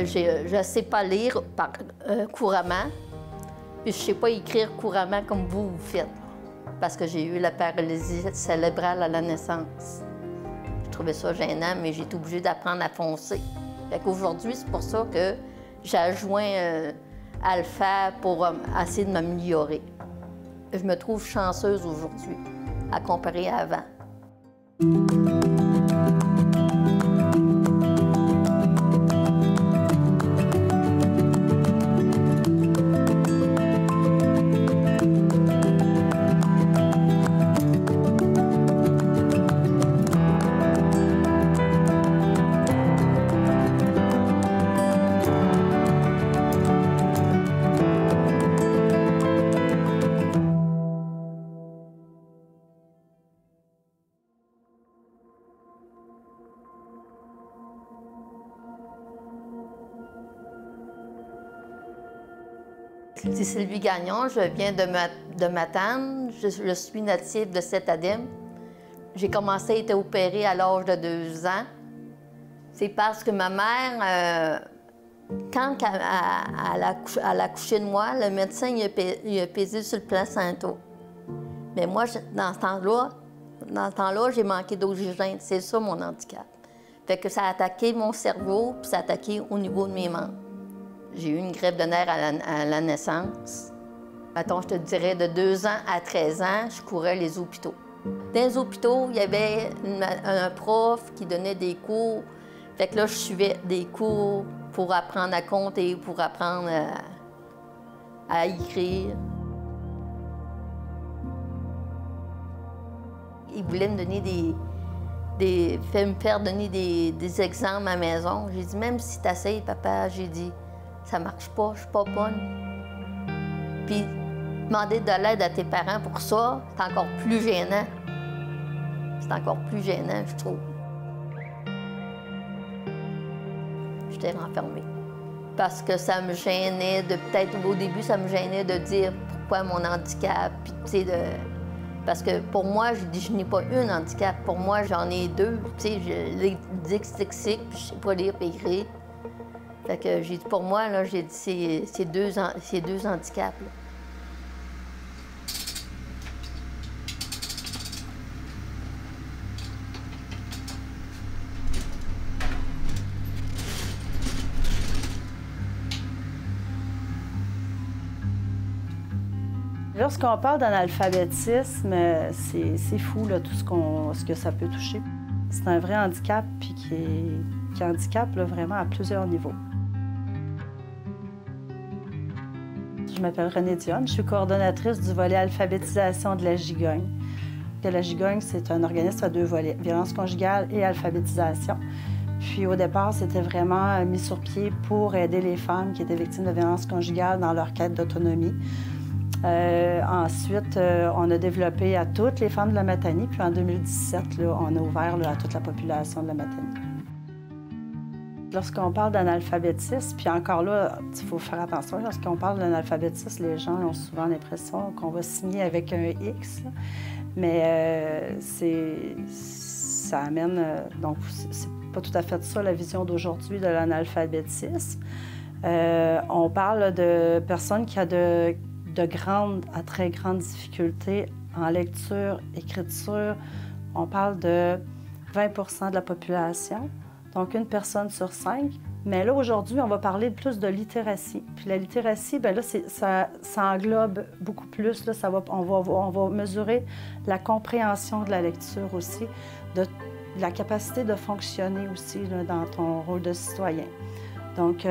Je ne sais pas lire couramment, puis je ne sais pas écrire couramment comme vous faites, parce que j'ai eu la paralysie cérébrale à la naissance. Je trouvais ça gênant, mais j'ai été obligée d'apprendre à foncer. Fait qu'aujourd'hui, c'est pour ça que j'ai joint Alpha pour essayer de m'améliorer. Je me trouve chanceuse aujourd'hui, à comparer à avant. C'est Sylvie Gagnon, je viens de Matane, je suis native de Saint-Adèle. J'ai commencé à être opérée à l'âge de 2 ans. C'est parce que ma mère, quand elle a couché de moi, le médecin il a pesé sur le placenta. Mais moi, dans ce temps-là, j'ai manqué d'oxygène. C'est ça mon handicap. Fait que ça a attaqué mon cerveau, puis ça a attaqué au niveau de mes membres. J'ai eu une greffe de nerfs à la naissance. Mettons, je te dirais, de 2 ans à 13 ans, je courais les hôpitaux. Dans les hôpitaux, il y avait un prof qui donnait des cours. Fait que là, je suivais des cours pour apprendre à compter, pour apprendre à écrire. Il voulait me donner me faire donner des exemples à la maison. J'ai dit, même si tu essayes, papa, j'ai dit, ça marche pas, je suis pas bonne. Puis, demander de l'aide à tes parents pour ça, c'est encore plus gênant. C'est encore plus gênant, je trouve. J'étais renfermée. Parce que ça me gênait peut-être au début, ça me gênait de dire pourquoi mon handicap, puis tu sais, parce que pour moi, je dis, je n'ai pas eu un handicap. Pour moi, j'en ai 2. Tu sais, j'ai dyslexique, puis je sais pas lire et écrire. Fait que j'ai dit, pour moi, là, j'ai dit, c'est 2 handicaps, là. Lorsqu'on parle d'analphabétisme, c'est fou là, tout ce que ça peut toucher. C'est un vrai handicap puis qui handicape là, vraiment à plusieurs niveaux. Je m'appelle Renée Dionne, je suis coordonnatrice du volet alphabétisation de la Gigogne. La Gigogne, c'est un organisme à 2 volets, violence conjugale et alphabétisation. Puis au départ, c'était vraiment mis sur pied pour aider les femmes qui étaient victimes de violences conjugales dans leur quête d'autonomie. Ensuite, on a développé à toutes les femmes de la Matanie, puis en 2017, là, on a ouvert là, à toute la population de la Matanie. Lorsqu'on parle d'analphabétisme, puis encore là, il faut faire attention, lorsqu'on parle d'analphabétisme, les gens ont souvent l'impression qu'on va signer avec un X, là. Mais ça amène, donc c'est pas tout à fait ça la vision d'aujourd'hui de l'analphabétisme. On parle de personnes qui ont de grandes à très grandes difficultés en lecture, écriture. On parle de 20 de la population, donc 1 personne sur 5. Mais là, aujourd'hui, on va parler plus de littératie. Puis la littératie, bien là, ça englobe beaucoup plus. Là, on va mesurer la compréhension de la lecture aussi, de la capacité de fonctionner aussi là, dans ton rôle de citoyen. Donc,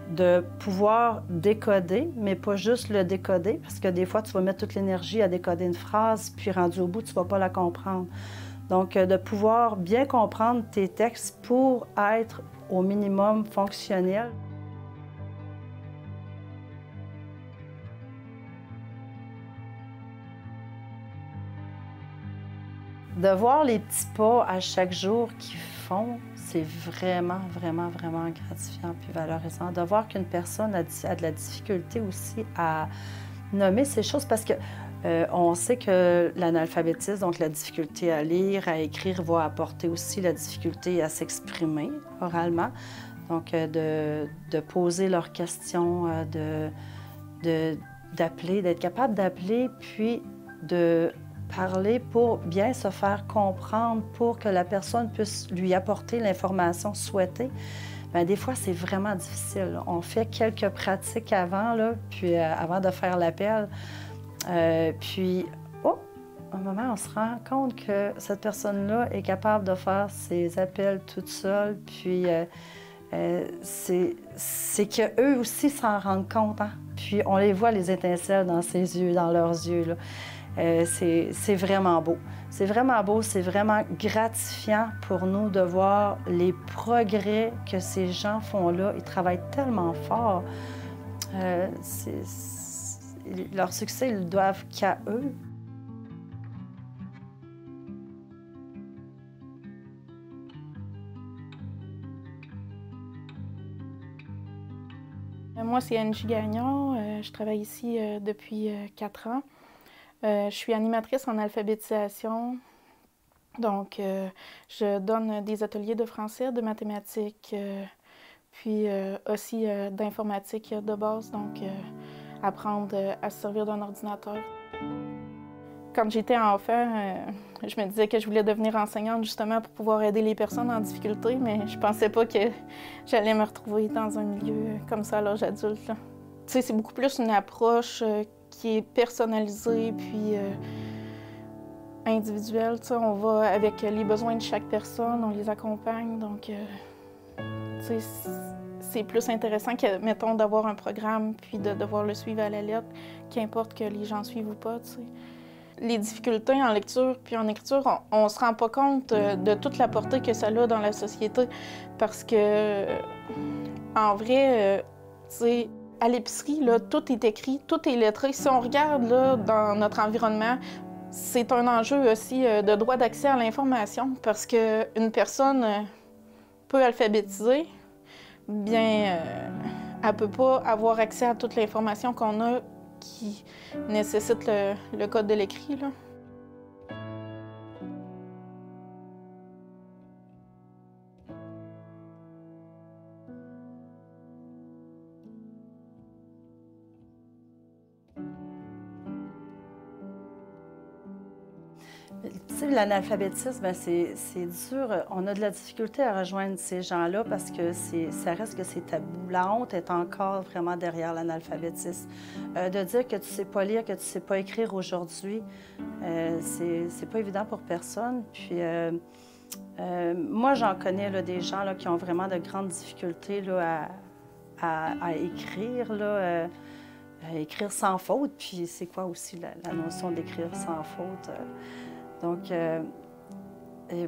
de pouvoir décoder, mais pas juste le décoder, parce que des fois, tu vas mettre toute l'énergie à décoder une phrase, puis rendu au bout, tu ne vas pas la comprendre. Donc, de pouvoir bien comprendre tes textes pour être au minimum fonctionnel. De voir les petits pas à chaque jour qu'ils font, c'est vraiment, vraiment, vraiment gratifiant puis valorisant. De voir qu'une personne a de la difficulté aussi à nommer ces choses, parce que on sait que l'analphabétisme, donc la difficulté à lire, à écrire, va apporter aussi la difficulté à s'exprimer oralement. Donc, de poser leurs questions, d'appeler, d'être capable d'appeler, puis de parler pour bien se faire comprendre, pour que la personne puisse lui apporter l'information souhaitée. Bien, des fois, c'est vraiment difficile. On fait quelques pratiques avant, là, puis avant de faire l'appel. Puis, à un moment, on se rend compte que cette personne-là est capable de faire ses appels toute seule, puis c'est qu'eux aussi s'en rendent compte, hein? Puis on les voit, les étincelles dans ses yeux, dans leurs yeux, là. C'est vraiment beau. C'est vraiment beau, c'est vraiment gratifiant pour nous de voir les progrès que ces gens font là. Ils travaillent tellement fort. Leur succès, ils le doivent qu'à eux. Moi, c'est Angie Gagnon. Je travaille ici depuis 4 ans. Je suis animatrice en alphabétisation. Donc, je donne des ateliers de français, de mathématiques, puis aussi d'informatique de base, donc apprendre à se servir d'un ordinateur. Quand j'étais enfant, je me disais que je voulais devenir enseignante justement pour pouvoir aider les personnes en difficulté, mais je pensais pas que j'allais me retrouver dans un milieu comme ça à l'âge adulte. Tu sais, c'est beaucoup plus une approche qui est personnalisée puis individuelle. Tu sais, on va avec les besoins de chaque personne, on les accompagne, donc tu sais, c'est plus intéressant que, mettons, d'avoir un programme puis de devoir le suivre à la lettre, qu'importe que les gens suivent ou pas, tu sais. Les difficultés en lecture puis en écriture, on ne se rend pas compte de toute la portée que ça a dans la société parce que, en vrai, tu sais, à l'épicerie, là, tout est écrit, tout est lettré. Si on regarde là, dans notre environnement, c'est un enjeu aussi de droit d'accès à l'information parce qu'une personne peu alphabétisée, bien, elle ne peut pas avoir accès à toute l'information qu'on a qui nécessite le code de l'écrit, là. Tu sais, l'analphabétisme, ben, c'est dur. On a de la difficulté à rejoindre ces gens-là parce que ça reste que c'est tabou. La honte est encore vraiment derrière l'analphabétisme. De dire que tu ne sais pas lire, que tu ne sais pas écrire aujourd'hui, c'est pas évident pour personne. Puis, moi, j'en connais là, des gens là, qui ont vraiment de grandes difficultés là, à écrire, là, écrire sans faute. Puis, c'est quoi aussi la notion d'écrire sans faute? Donc,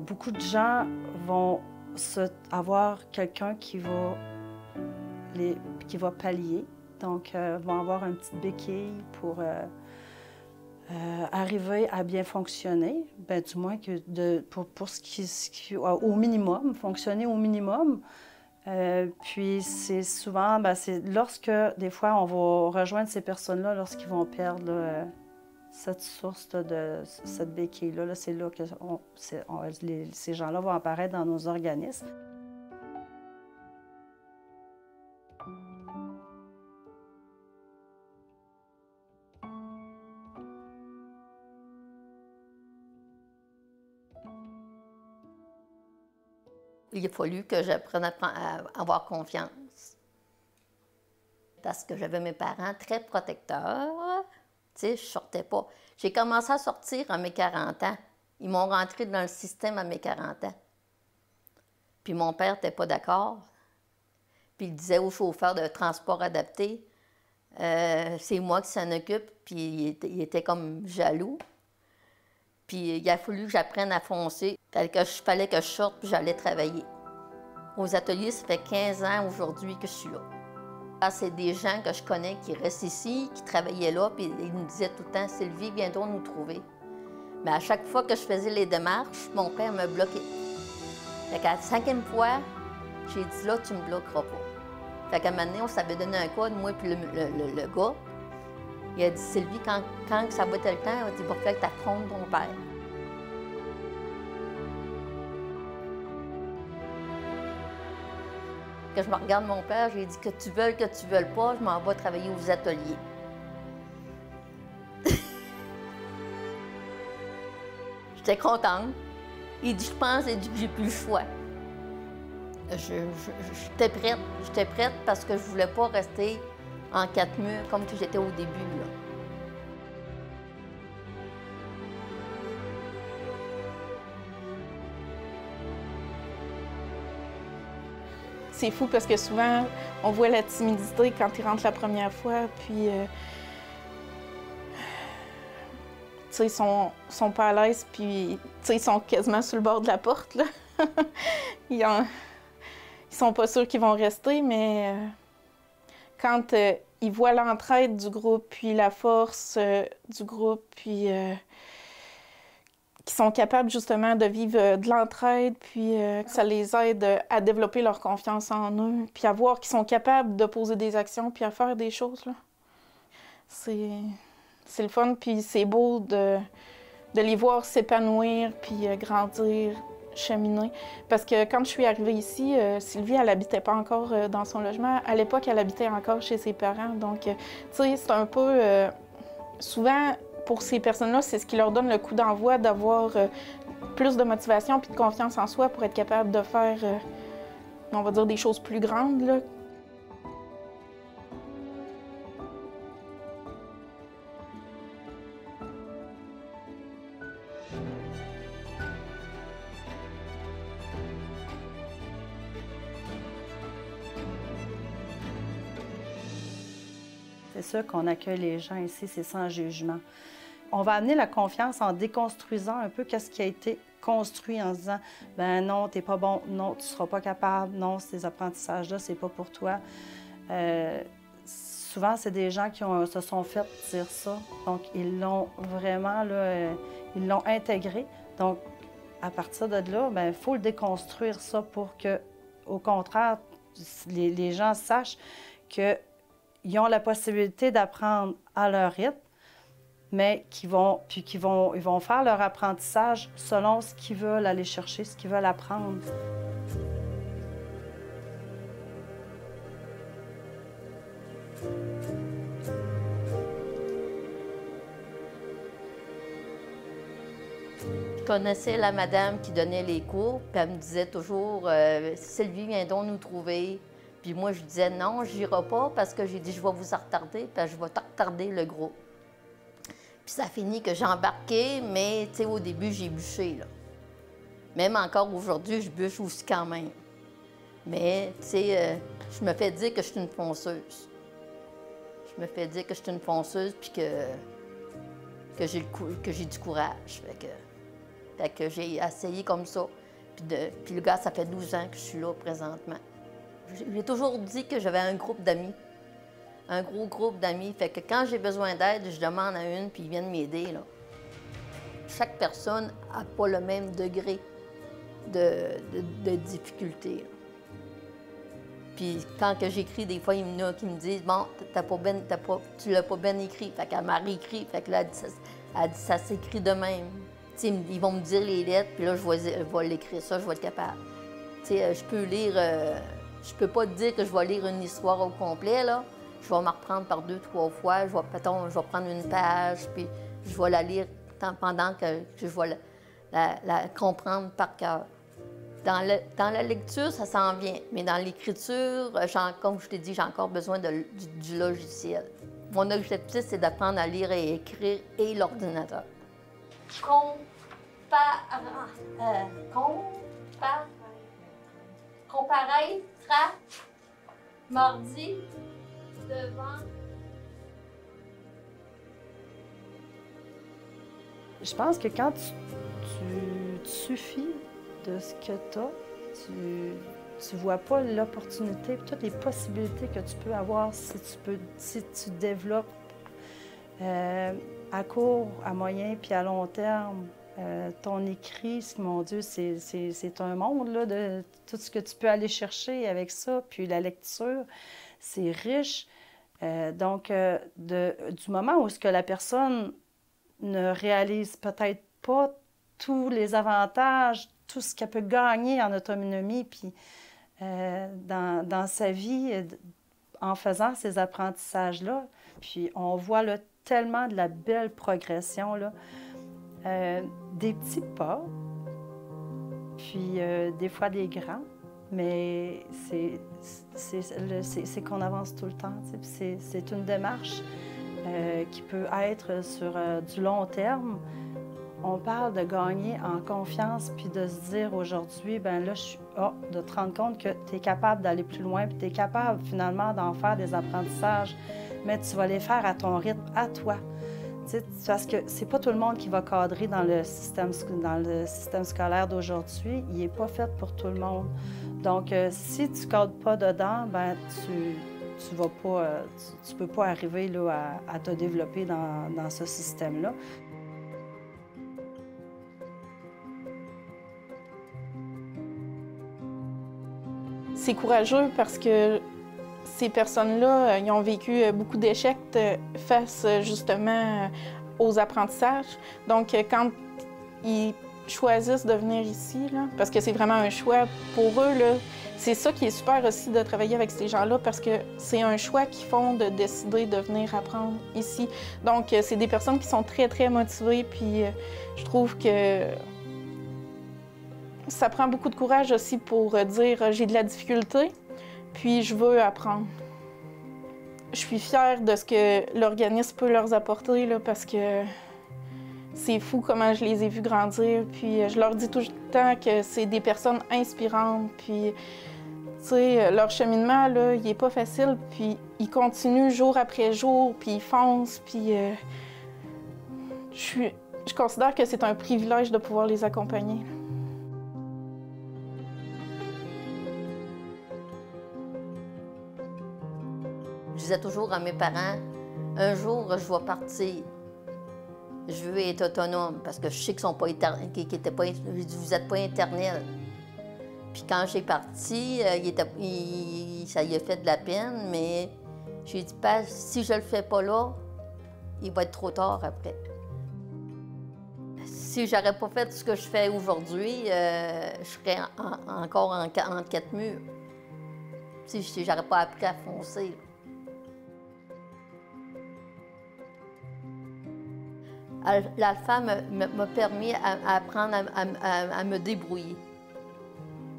beaucoup de gens vont avoir quelqu'un qui va pallier. Donc, vont avoir une petite béquille pour arriver à bien fonctionner. Bien, du moins que pour ce qui au minimum, fonctionner au minimum. Puis c'est souvent, bien, c'est lorsque, des fois, on va rejoindre ces personnes-là lorsqu'ils vont perdre là, cette source là, de cette béquille-là. Là, c'est là que ces gens-là vont apparaître dans nos organismes. Il a fallu que j'apprenne à avoir confiance. Parce que j'avais mes parents très protecteurs. Tu sais, je sortais pas. J'ai commencé à sortir à mes 40 ans. Ils m'ont rentré dans le système à mes 40 ans. Puis mon père n'était pas d'accord. Puis il disait au chauffeur de transport adapté, c'est moi qui s'en occupe. Puis il était comme jaloux. Puis il a fallu que j'apprenne à foncer. Il fallait que je sorte, puis j'allais travailler. Aux ateliers, ça fait 15 ans aujourd'hui que je suis là. C'est des gens que je connais qui restent ici, qui travaillaient là, puis ils nous disaient tout le temps, « Sylvie, viens-toi nous trouver. » Mais à chaque fois que je faisais les démarches, mon père me bloquait. Fait qu'à la 5e fois, j'ai dit, là, tu me bloqueras pas. Fait qu'à un moment donné, on s'avait donné un code, moi puis le gars. Il a dit, Sylvie, quand ça va être le temps, il va falloir que tu affrontes ton père. que je me regarde mon père, j'ai dit que tu veuilles pas, je m'en vais travailler aux ateliers. J'étais contente. Il dit, je pense, il dit que j'ai plus le choix. J'étais prête parce que je voulais pas rester en 4 murs comme que j'étais au début, là. C'est fou parce que souvent, on voit la timidité quand ils rentrent la première fois, puis tu sais, ils sont pas à l'aise, puis tu sais, ils sont quasiment sur le bord de la porte, là. Ils sont pas sûrs qu'ils vont rester, mais quand ils voient l'entraide du groupe, puis la force du groupe, puis qui sont capables justement de vivre de l'entraide, puis ça les aide à développer leur confiance en eux, puis à voir qu'ils sont capables de poser des actions, puis à faire des choses, là. C'est le fun, puis c'est beau de les voir s'épanouir, puis grandir, cheminer. Parce que quand je suis arrivée ici, Sylvie, elle n'habitait pas encore dans son logement. À l'époque, elle habitait encore chez ses parents. Donc, tu sais, c'est un peu... souvent, pour ces personnes-là, c'est ce qui leur donne le coup d'envoi d'avoir plus de motivation puis de confiance en soi pour être capable de faire, on va dire, des choses plus grandes, là. C'est sûr qu'on accueille les gens ici, c'est sans jugement. On va amener la confiance en déconstruisant un peu qu'est-ce qui a été construit en se disant « ben non, t'es pas bon, non, tu seras pas capable, non, ces apprentissages-là, c'est pas pour toi ». Souvent, c'est des gens qui se sont fait dire ça, donc ils l'ont vraiment, là, ils l'ont intégré. Donc, à partir de là, il faut le déconstruire ça pour que, au contraire, les gens sachent que ils ont la possibilité d'apprendre à leur rythme, mais ils vont faire leur apprentissage selon ce qu'ils veulent aller chercher, ce qu'ils veulent apprendre. Je connaissais la madame qui donnait les cours, puis elle me disait toujours Sylvie, viens donc nous trouver. Puis moi, je disais non, j'irai pas parce que j'ai dit je vais vous retarder, puis je vais retarder le groupe. Puis ça finit que j'ai embarqué, mais tu sais, au début, j'ai bûché, là. Même encore aujourd'hui, je bûche aussi quand même. Mais tu sais, je me fais dire que je suis une fonceuse. Je me fais dire que je suis une fonceuse, puis que j'ai du courage. Fait que j'ai essayé comme ça. Puis le gars, ça fait 12 ans que je suis là présentement. J'ai toujours dit que j'avais un groupe d'amis, un gros groupe d'amis. Fait que quand j'ai besoin d'aide, je demande à une, puis ils viennent m'aider, là. Chaque personne n'a pas le même degré de difficulté, là. Puis quand j'écris, des fois, il y en a qui me disent « Bon, tu l'as pas bien écrit. » Fait qu'elle m'a réécrit. Fait que là, elle dit ça s'écrit de même. T'sais, ils vont me dire les lettres, puis là, je vais l'écrire ça, je vais être capable. T'sais, je peux lire... je peux pas te dire que je vais lire une histoire au complet, là. Je vais me reprendre par 2, 3 fois. Je vais prendre une page, puis je vais la lire pendant que je vais la comprendre par cœur. Dans la lecture, ça s'en vient, mais dans l'écriture, comme je t'ai dit, j'ai encore besoin du logiciel. Mon objectif, c'est d'apprendre à lire et écrire et l'ordinateur. Comparaîtra, mardi, devant. Je pense que quand tu te suffis de ce que tu as, tu vois pas l'opportunité, toutes les possibilités que tu peux avoir si tu développes à court, à moyen puis à long terme. Ton écrit, mon Dieu, c'est un monde là, de tout ce que tu peux aller chercher avec ça. Puis la lecture, c'est riche. Donc, du moment où ce que la personne ne réalise peut-être pas tous les avantages, tout ce qu'elle peut gagner en autonomie, puis dans sa vie en faisant ces apprentissages-là. Puis on voit là, tellement de la belle progression, là. Des petits pas, puis des fois des grands, mais c'est qu'on avance tout le temps. C'est une démarche qui peut être sur du long terme. On parle de gagner en confiance, puis de se dire aujourd'hui, ben là, de te rendre compte que tu es capable d'aller plus loin, puis tu es capable finalement d'en faire des apprentissages, mais tu vas les faire à ton rythme, à toi. Parce que c'est pas tout le monde qui va cadrer dans le système scolaire d'aujourd'hui. Il n'est pas fait pour tout le monde. Donc, si tu ne cadres pas dedans, ben tu vas pas, tu peux pas arriver là, à te développer dans ce système-là. C'est courageux parce que ces personnes-là, ils ont vécu beaucoup d'échecs face justement aux apprentissages. Donc, quand ils choisissent de venir ici, là, parce que c'est vraiment un choix pour eux, c'est ça qui est super aussi de travailler avec ces gens-là, parce que c'est un choix qu'ils font de décider de venir apprendre ici. Donc, c'est des personnes qui sont très, très motivées, puis je trouve que ça prend beaucoup de courage aussi pour dire « j'ai de la difficulté ». Puis je veux apprendre. Je suis fière de ce que l'organisme peut leur apporter, là, parce que c'est fou comment je les ai vus grandir. Puis je leur dis tout le temps que c'est des personnes inspirantes. Puis, tu sais, leur cheminement, là, il n'est pas facile. Puis ils continuent jour après jour, puis ils foncent. Puis je considère que c'est un privilège de pouvoir les accompagner. Je disais toujours à mes parents, un jour, je vais partir. Je veux être autonome, parce que je sais qu'ils sont pas éternels, vous n'êtes pas éternels. Puis quand j'ai parti, ça lui a fait de la peine, mais j'ai dit, Père, si je le fais pas là, il va être trop tard après. Si j'aurais pas fait ce que je fais aujourd'hui, je serais encore entre quatre murs. Si j'aurais pas appris à foncer. L'Alpha m'a permis d'apprendre à me débrouiller.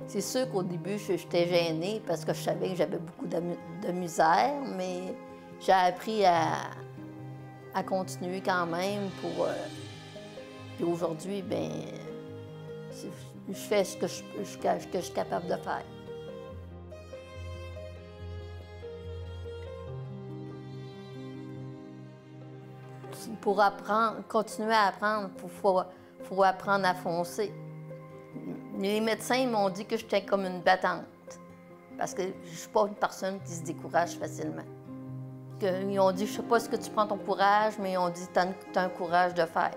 C'est sûr qu'au début, j'étais gênée parce que je savais que j'avais beaucoup de misère, mais j'ai appris à continuer quand même pour... Puis aujourd'hui, bien, je fais ce que je suis capable de faire. Pour apprendre, continuer à apprendre, il faut apprendre à foncer. Les médecins m'ont dit que j'étais comme une battante, parce que je ne suis pas une personne qui se décourage facilement. Ils ont dit, je ne sais pas ce que tu prends ton courage, mais ils ont dit, tu as un courage de faire.